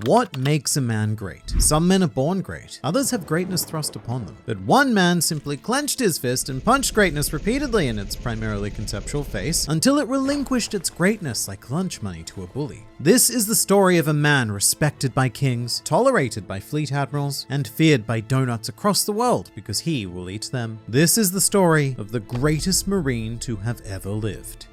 What makes a man great? Some men are born great, others have greatness thrust upon them. But one man simply clenched his fist and punched greatness repeatedly in its primarily conceptual face until it relinquished its greatness like lunch money to a bully. This is the story of a man respected by kings, tolerated by fleet admirals, and feared by donuts across the world because he will eat them. This is the story of the greatest Marine to have ever lived.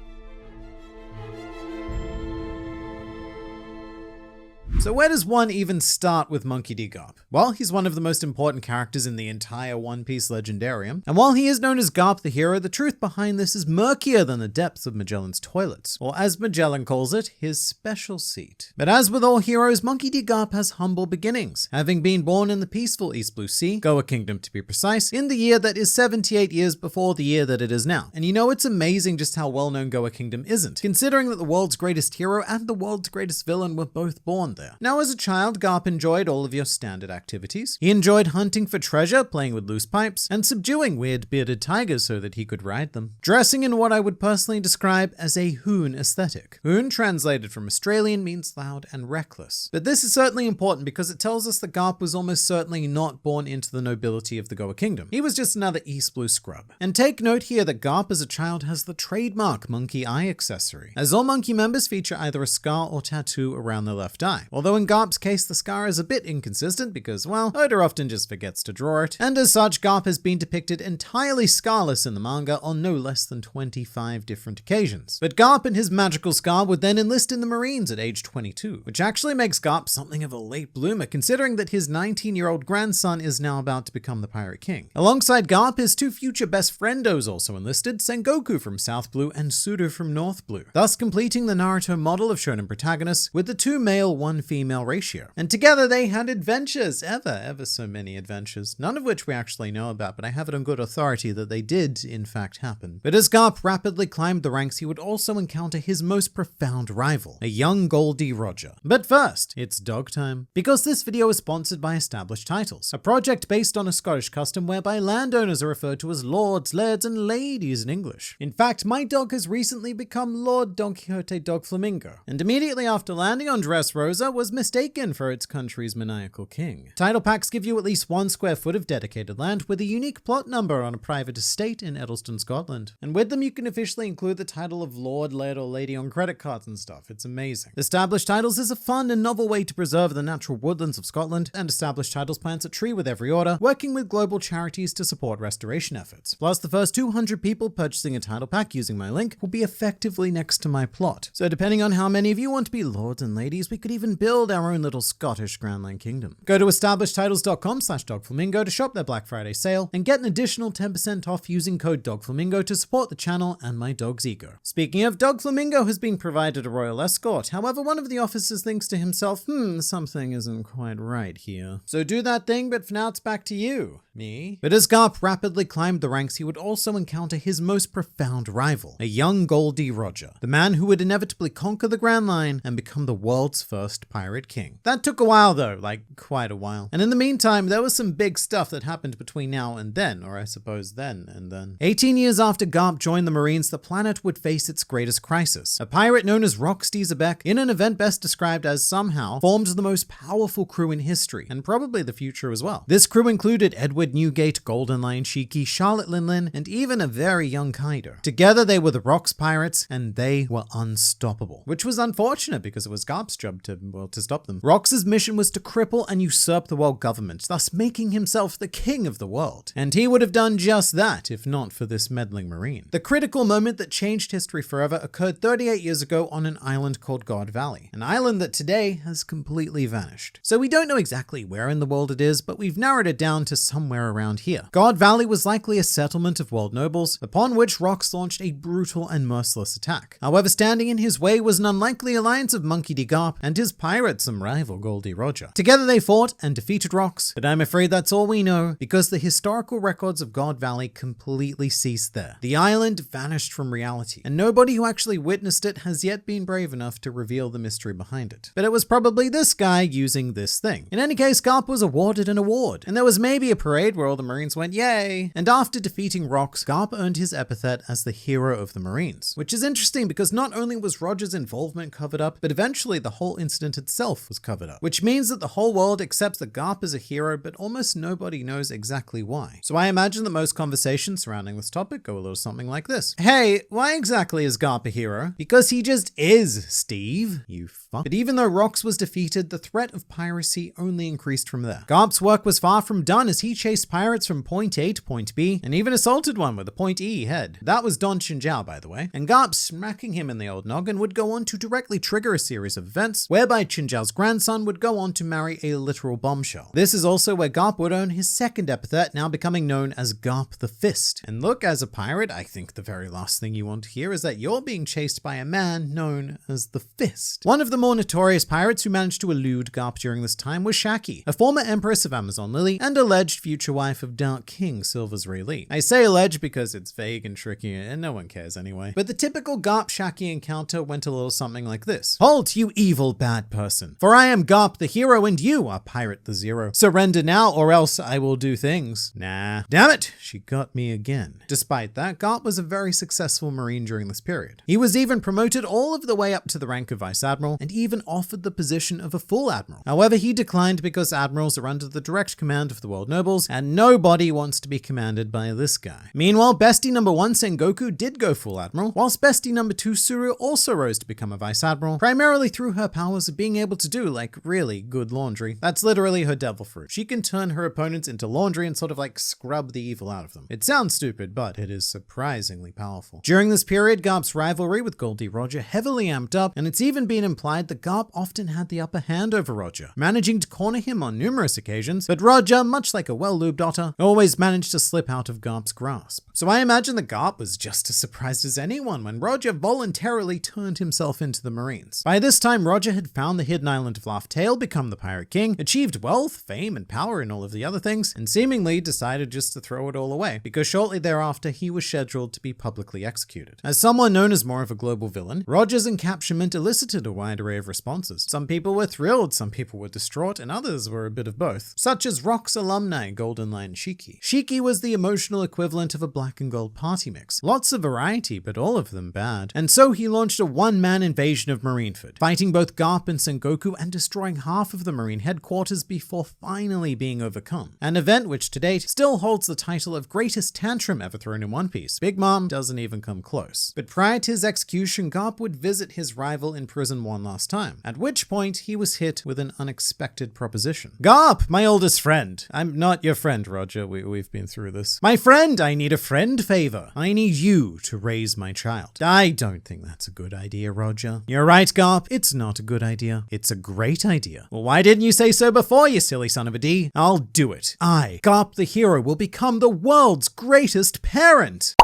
So where does one even start with Monkey D. Garp? Well, he's one of the most important characters in the entire One Piece legendarium, and while he is known as Garp the hero, the truth behind this is murkier than the depths of Magellan's toilets, or as Magellan calls it, his special seat. But as with all heroes, Monkey D. Garp has humble beginnings, having been born in the peaceful East Blue Sea, Goa Kingdom to be precise, in the year that is 78 years before the year that it is now. And you know, it's amazing just how well known Goa Kingdom isn't, considering that the world's greatest hero and the world's greatest villain were both born there. Now, as a child, Garp enjoyed all of your standard activities. He enjoyed hunting for treasure, playing with loose pipes, and subduing weird bearded tigers so that he could ride them. Dressing in what I would personally describe as a hoon aesthetic. Hoon, translated from Australian, means loud and reckless. But this is certainly important because it tells us that Garp was almost certainly not born into the nobility of the Goa Kingdom. He was just another East Blue scrub. And take note here that Garp as a child has the trademark monkey eye accessory, as all monkey members feature either a scar or tattoo around their left eye. Although in Garp's case, the scar is a bit inconsistent because, well, Oda often just forgets to draw it. And as such, Garp has been depicted entirely scarless in the manga on no less than 25 different occasions. But Garp and his magical scar would then enlist in the Marines at age 22, which actually makes Garp something of a late bloomer considering that his 19-year-old grandson is now about to become the Pirate King. Alongside Garp, his two future best friendos also enlisted, Sengoku from South Blue and Sudo from North Blue, thus completing the Naruto model of shonen protagonists with the 2 male, 1 female ratio. And together they had adventures, ever so many adventures, none of which we actually know about, but I have it on good authority that they did in fact happen. But as Garp rapidly climbed the ranks, he would also encounter his most profound rival, a young Goldie Roger. But first, it's dog time. Because this video is sponsored by Established Titles, a project based on a Scottish custom whereby landowners are referred to as lords, lairds, and ladies in English. In fact, my dog has recently become Lord Don Quixote Dog Flamingo, and immediately after landing on Dressrosa was mistaken for its country's maniacal king. Title packs give you at least 1 square foot of dedicated land with a unique plot number on a private estate in Edelston, Scotland. And with them you can officially include the title of Lord, Laird, or Lady on credit cards and stuff. It's amazing. Established Titles is a fun and novel way to preserve the natural woodlands of Scotland, and Established Titles plants a tree with every order, working with global charities to support restoration efforts. Plus, the first 200 people purchasing a title pack using my link will be effectively next to my plot. So depending on how many of you want to be lords and ladies, we could even build our own little Scottish Grand Line Kingdom. Go to establishedtitles.com/dogflamingo to shop their Black Friday sale and get an additional 10% off using code DOGFLAMINGO to support the channel and my dog's ego. Speaking of, Dog Flamingo has been provided a royal escort. However, one of the officers thinks to himself, something isn't quite right here. So do that thing, but for now it's back to you. Me. But as Garp rapidly climbed the ranks, he would also encounter his most profound rival, a young Goldie Roger, the man who would inevitably conquer the Grand Line and become the world's first pirate king. That took a while though, like quite a while. And in the meantime, there was some big stuff that happened between now and then, or I suppose then and then. 18 years after Garp joined the Marines, the planet would face its greatest crisis. A pirate known as Roxty Zebek, in an event best described as somehow, formed the most powerful crew in history, and probably the future as well. This crew included Edward Newgate, Golden Lion Shiki, Charlotte Linlin, and even a very young Kaido. Together they were the Rocks Pirates, and they were unstoppable. Which was unfortunate because it was Garp's job to stop them. Rox's mission was to cripple and usurp the world government, thus making himself the king of the world. And he would have done just that if not for this meddling Marine. The critical moment that changed history forever occurred 38 years ago on an island called God Valley, an island that today has completely vanished. So we don't know exactly where in the world it is, but we've narrowed it down to somewhere around here. God Valley was likely a settlement of world nobles, upon which Rox launched a brutal and merciless attack. However, standing in his way was an unlikely alliance of Monkey D. Garp and his piratesome rival Goldie Roger. Together they fought and defeated Rox, but I'm afraid that's all we know because the historical records of God Valley completely ceased there. The island vanished from reality, and nobody who actually witnessed it has yet been brave enough to reveal the mystery behind it. But it was probably this guy using this thing. In any case, Garp was awarded an award, and there was maybe a parade where all the Marines went, yay! And after defeating Rox, Garp earned his epithet as the hero of the Marines, which is interesting because not only was Roger's involvement covered up, but eventually the whole incident government itself was covered up, which means that the whole world accepts that Garp is a hero, but almost nobody knows exactly why. So I imagine that most conversations surrounding this topic go a little something like this. Hey, why exactly is Garp a hero? Because he just is, Steve, you fuck. But even though Rox was defeated, the threat of piracy only increased from there. Garp's work was far from done as he chased pirates from point A to point B, and even assaulted one with a point E head. That was Don Chinjiao, by the way. And Garp smacking him in the old noggin would go on to directly trigger a series of events, whereby Chinjiao's grandson would go on to marry a literal bombshell. This is also where Garp would own his second epithet, now becoming known as Garp the Fist. And look, as a pirate, I think the very last thing you want to hear is that you're being chased by a man known as the Fist. One of the more notorious pirates who managed to elude Garp during this time was Shaki, a former empress of Amazon Lily and alleged future wife of Dark King Silvers Rayleigh. I say alleged because it's vague and tricky and no one cares anyway. But the typical Garp-Shaki encounter went a little something like this. Halt, you evil bad person, for I am Garp the hero and you are Pirate the Zero. Surrender now or else I will do things. Nah. Damn it, she got me again. Despite that, Garp was a very successful Marine during this period. He was even promoted all of the way up to the rank of Vice Admiral and even offered the position of a full Admiral. However, he declined because Admirals are under the direct command of the World Nobles and nobody wants to be commanded by this guy. Meanwhile, Bestie number 1 Sengoku did go full Admiral, whilst Bestie number 2 Suru also rose to become a Vice Admiral, primarily through her powers of being able to do like really good laundry. That's literally her devil fruit. She can turn her opponents into laundry and sort of like scrub the evil out of them. It sounds stupid, but it is surprisingly powerful. During this period, Garp's rivalry with Goldie Roger heavily amped up, and it's even been implied that Garp often had the upper hand over Roger, managing to corner him on numerous occasions, but Roger, much like a well-lubed otter, always managed to slip out of Garp's grasp. So I imagine that Garp was just as surprised as anyone when Roger voluntarily turned himself into the Marines. By this time, Roger had found the hidden island of Laugh Tale, become the Pirate King, achieved wealth, fame, and power and all of the other things, and seemingly decided just to throw it all away, because shortly thereafter he was scheduled to be publicly executed. As someone known as more of a global villain, Roger's encapsulment elicited a wide array of responses. Some people were thrilled, some people were distraught, and others were a bit of both, such as Rock's alumni Golden Lion Shiki. Shiki was the emotional equivalent of a black and gold party mix. Lots of variety, but all of them bad. And so he launched a one-man invasion of Marineford, fighting both Garp and Sengoku and destroying half of the Marine headquarters before finally being overcome. An event which to date still holds the title of greatest tantrum ever thrown in One Piece. Big Mom doesn't even come close. But prior to his execution, Garp would visit his rival in prison one last time, at which point he was hit with an unexpected proposition. Garp, my oldest friend. I'm not your friend, Roger. We've been through this. My friend, I need a friend favor. I need you to raise my child. I don't think that's a good idea, Roger. You're right, Garp. It's not a good idea. It's a great idea. Well, why didn't you say so before, you silly son of a D? I'll do it. I, Garp the hero, will become the world's greatest parent.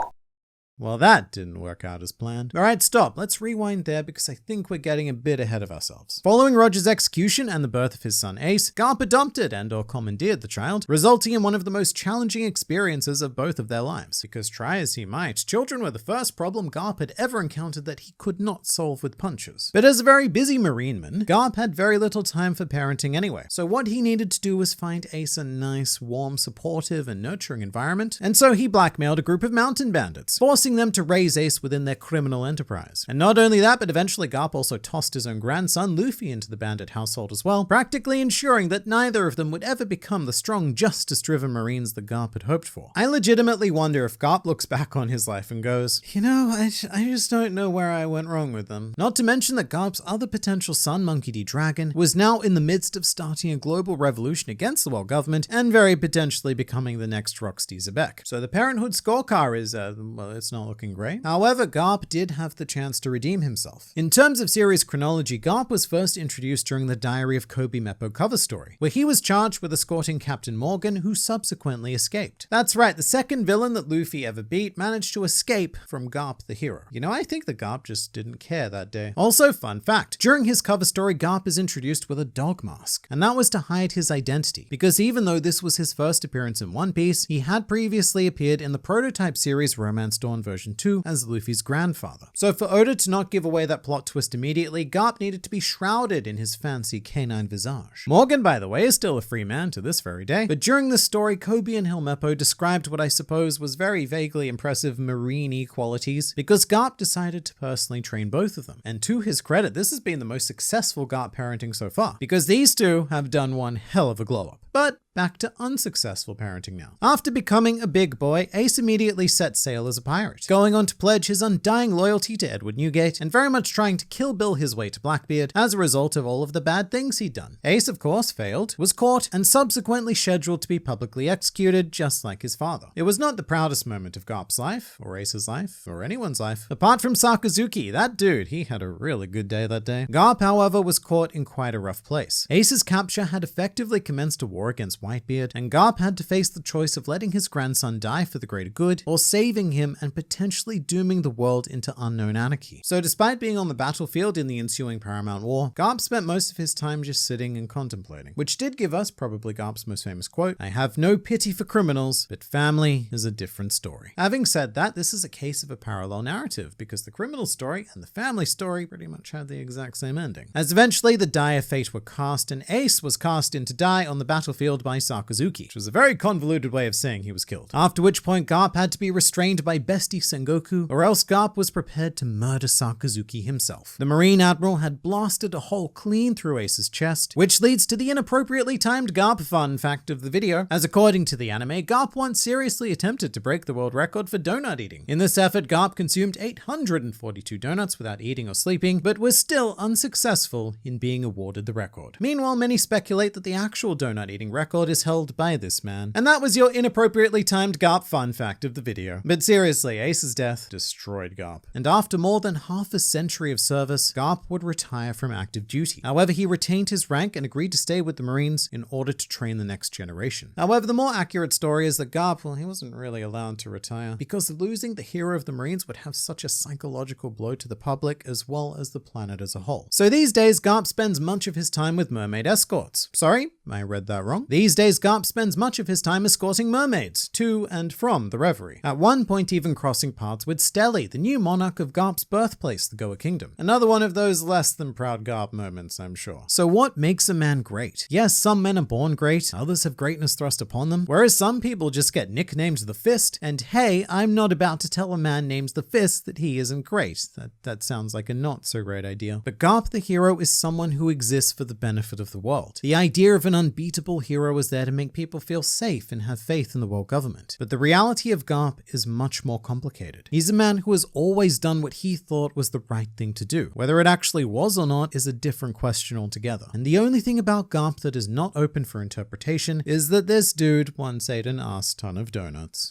Well, that didn't work out as planned. Alright, stop. Let's rewind there because I think we're getting a bit ahead of ourselves. Following Roger's execution and the birth of his son Ace, Garp adopted and/or commandeered the child, resulting in one of the most challenging experiences of both of their lives. Because try as he might, children were the first problem Garp had ever encountered that he could not solve with punches. But as a very busy Marineman, Garp had very little time for parenting anyway. So what he needed to do was find Ace a nice, warm, supportive, and nurturing environment. And so he blackmailed a group of mountain bandits, forcing them to raise Ace within their criminal enterprise. And not only that, but eventually Garp also tossed his own grandson Luffy into the bandit household as well, practically ensuring that neither of them would ever become the strong, justice-driven Marines that Garp had hoped for. I legitimately wonder if Garp looks back on his life and goes, you know, I just don't know where I went wrong with them. Not to mention that Garp's other potential son, Monkey D. Dragon, was now in the midst of starting a global revolution against the world government and very potentially becoming the next Rocksteady Zebek. So the parenthood scorecard is, well, it's not looking great. However, Garp did have the chance to redeem himself. In terms of series chronology, Garp was first introduced during the Diary of Kobe Meppo cover story, where he was charged with escorting Captain Morgan, who subsequently escaped. That's right, the second villain that Luffy ever beat managed to escape from Garp the hero. You know, I think that Garp just didn't care that day. Also, fun fact, during his cover story, Garp is introduced with a dog mask, and that was to hide his identity, because even though this was his first appearance in One Piece, he had previously appeared in the prototype series Romance Dawn version 2 as Luffy's grandfather. So for Oda to not give away that plot twist immediately, Garp needed to be shrouded in his fancy canine visage. Morgan, by the way, is still a free man to this very day, but during this story, Koby and Helmeppo described what I suppose was very vaguely impressive marine-y qualities because Garp decided to personally train both of them. And to his credit, this has been the most successful Garp parenting so far, because these two have done one hell of a glow-up. But back to unsuccessful parenting now. After becoming a big boy, Ace immediately set sail as a pirate, going on to pledge his undying loyalty to Edward Newgate and very much trying to kill Bill his way to Blackbeard as a result of all of the bad things he'd done. Ace, of course, failed, was caught, and subsequently scheduled to be publicly executed just like his father. It was not the proudest moment of Garp's life, or Ace's life, or anyone's life. Apart from Sakazuki, that dude, he had a really good day that day. Garp, however, was caught in quite a rough place. Ace's capture had effectively commenced a war against Whitebeard, and Garp had to face the choice of letting his grandson die for the greater good, or saving him and potentially dooming the world into unknown anarchy. So despite being on the battlefield in the ensuing Paramount War, Garp spent most of his time just sitting and contemplating, which did give us probably Garp's most famous quote, "I have no pity for criminals, but family is a different story." Having said that, this is a case of a parallel narrative, because the criminal story and the family story pretty much had the exact same ending. As eventually the die of fate were cast, and Ace was cast in to die on the battlefield by Sakazuki, which was a very convoluted way of saying he was killed. After which point Garp had to be restrained by bestie Sengoku, or else Garp was prepared to murder Sakazuki himself. The Marine Admiral had blasted a hole clean through Ace's chest, which leads to the inappropriately timed Garp fun fact of the video, as according to the anime, Garp once seriously attempted to break the world record for donut eating. In this effort, Garp consumed 842 donuts without eating or sleeping, but was still unsuccessful in being awarded the record. Meanwhile, many speculate that the actual donut eating record is held by this man. And that was your inappropriately timed Garp fun fact of the video. But seriously, Ace's death destroyed Garp. And after more than half a century of service, Garp would retire from active duty. However, he retained his rank and agreed to stay with the Marines in order to train the next generation. However, the more accurate story is that Garp, well, he wasn't really allowed to retire, because losing the hero of the Marines would have such a psychological blow to the public as well as the planet as a whole. So these days, Garp spends much of his time with mermaid escorts. Sorry, I read that wrong. These days, Garp spends much of his time escorting mermaids to and from the Reverie. At one point, even crossing paths with Stelly, the new monarch of Garp's birthplace, the Goa Kingdom. Another one of those less than proud Garp moments, I'm sure. So what makes a man great? Yes, some men are born great, others have greatness thrust upon them, whereas some people just get nicknamed the Fist, and hey, I'm not about to tell a man named the Fist that he isn't great. That sounds like a not so great idea. But Garp the hero is someone who exists for the benefit of the world. The idea of an unbeatable hero is there to make people feel safe and have faith in the world government. But the reality of Garp is much more complicated. He's a man who has always done what he thought was the right thing to do. Whether it actually was or not is a different question altogether. And the only thing about Garp that is not open for interpretation is that this dude once ate an ass ton of donuts.